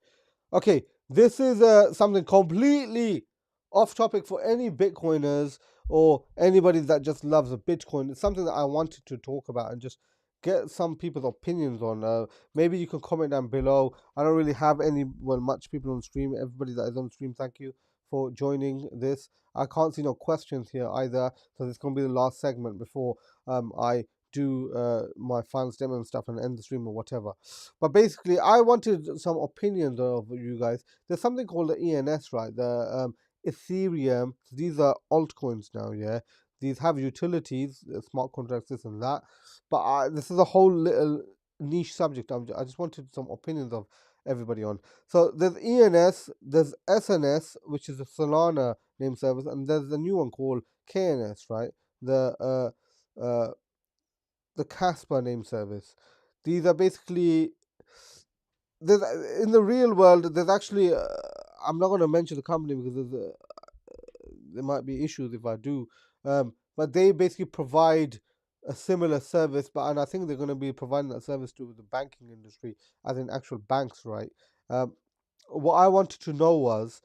Speaker 1: Okay, this is something completely off topic for any Bitcoiners or anybody that just loves a Bitcoin. It's something that I wanted to talk about and just get some people's opinions on. Maybe you can comment down below. I don't really have much people on stream. Everybody that is on stream, thank you for joining this. I can't see no questions here either, so this is going to be the last segment before I do my final statement and stuff and end the stream or whatever. But basically, I wanted some opinions of you guys. There's something called the ENS, right? The Ethereum. These are altcoins now, yeah. These have utilities, smart contracts, this and that. But this is a whole little niche subject. I just wanted some opinions of everybody on. So there's ENS, there's SNS, which is a Solana name service, and there's a new one called KNS, right? Uh, the Casper name service. These are basically there's in the real world. There's actually I'm not going to mention the company because there might be issues if I do. But they basically provide a similar service, and I think they're going to be providing that service to the banking industry, as in actual banks, right? What I wanted to know was,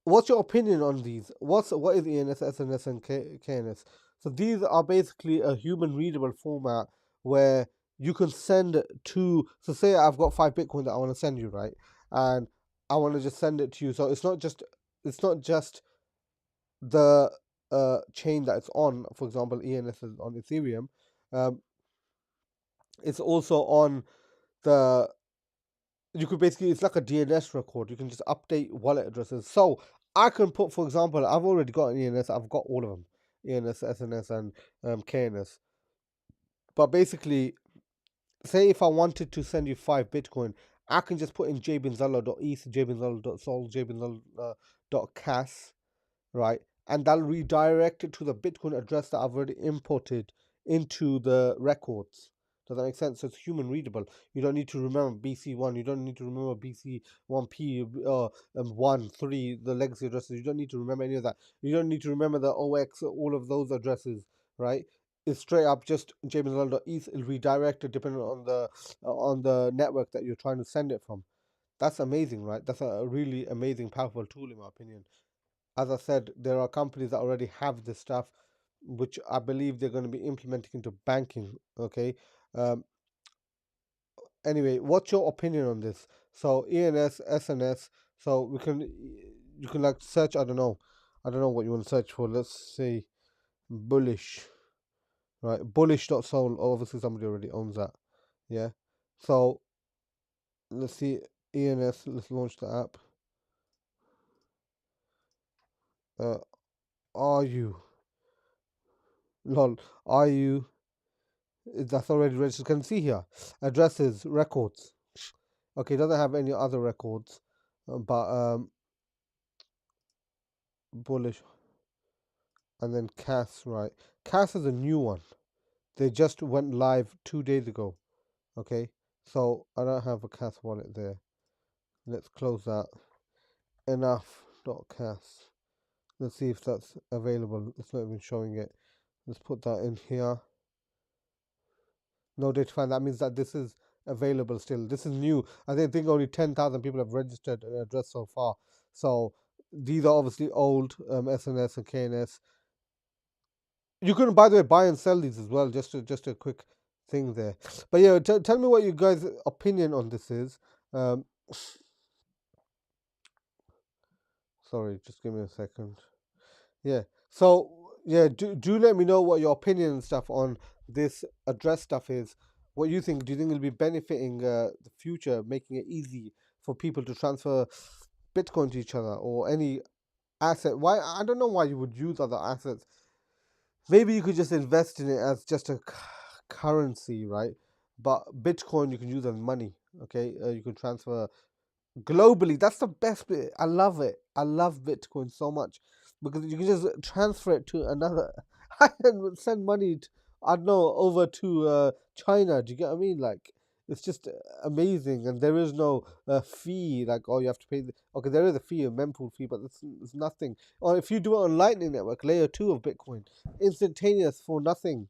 Speaker 1: what's your opinion on these? What is ENS, SNS, and KNS? So these are basically a human readable format where you can send to. So say I've got 5 Bitcoin that I want to send you, right? And I want to just send it to you. So it's not just the chain that it's on. For example, ENS is on Ethereum. It's also on the. You could basically, it's like a DNS record. You can just update wallet addresses. So I can put, for example, I've already got an ENS. I've got all of them, ENS, SNS, and KNS. But basically, say if I wanted to send you 5 Bitcoin, I can just put in JBINZALA.eth, JBINZALA.sol, JBINZALA.cas, right? And that'll redirect it to the Bitcoin address that I've already imported into the records. Does that make sense? So it's human readable. You don't need to remember BC1. You don't need to remember BC1P, 1, 3, the legacy addresses. You don't need to remember any of that. You don't need to remember the OX, all of those addresses, right? It's straight up just jbinzala.eth. It'll redirect it depending on the network that you're trying to send it from. That's amazing, right? That's a really amazing, powerful tool, in my opinion. As I said, there are companies that already have this stuff, which I believe they're going to be implementing into banking. Okay. Anyway, what's your opinion on this? So ENS, SNS. So you can like search. I don't know what you want to search for. Let's say Bullish, right? Bullish.sol. Obviously, somebody already owns that. Yeah. So let's see ENS. Let's launch the app. Are you? Lol. Are you? That's already registered. You can see here addresses, records. Okay, it doesn't have any other records, but Bullish, and then Cass, right? Cass is a new one. They just went live 2 days ago. Okay, so I don't have a Cass wallet there. Let's close that. Enough.cas. Let's see if that's available. It's not even showing it. Let's put that in here. No data find. That means that this is available still. This is new. I think only 10,000 people have registered an address so far. So these are obviously old SNS and KNS. You can, by the way, buy and sell these as well. Just a quick thing there. But yeah, tell me what you guys' opinion on this is. Sorry, just give me a second. Yeah. So yeah, do let me know what your opinion and stuff on this address stuff is. What you think? Do you think it'll be benefiting the future, making it easy for people to transfer Bitcoin to each other or any asset? Why I don't know why you would use other assets. Maybe you could just invest in it as just a currency, right? But Bitcoin you can use as money. Okay, you can transfer globally. That's the best bit. I love it. I love Bitcoin so much because you can just transfer it to another. I can send money, I don't know, over to China. Do you get what I mean? Like, it's just amazing, and there is no fee. Like, oh, you have to pay. Okay, there is a fee, a mempool fee, but it's nothing. Or if you do it on Lightning Network, layer 2 of Bitcoin, instantaneous for nothing.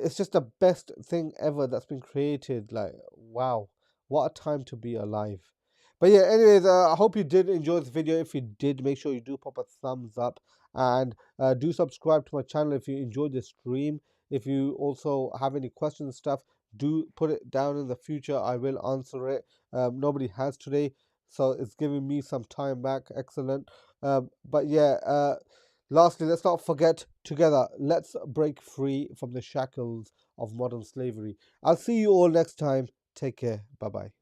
Speaker 1: It's just the best thing ever that's been created. Like, wow, what a time to be alive. But yeah, anyways, I hope you did enjoy this video. If you did, make sure you do pop a thumbs up and do subscribe to my channel if you enjoyed the stream. If you also have any questions and stuff, do put it down in the future. I will answer it. Nobody has today, so it's giving me some time back. Excellent. But yeah, lastly, let's not forget, together, let's break free from the shackles of modern slavery. I'll see you all next time. Take care. Bye bye.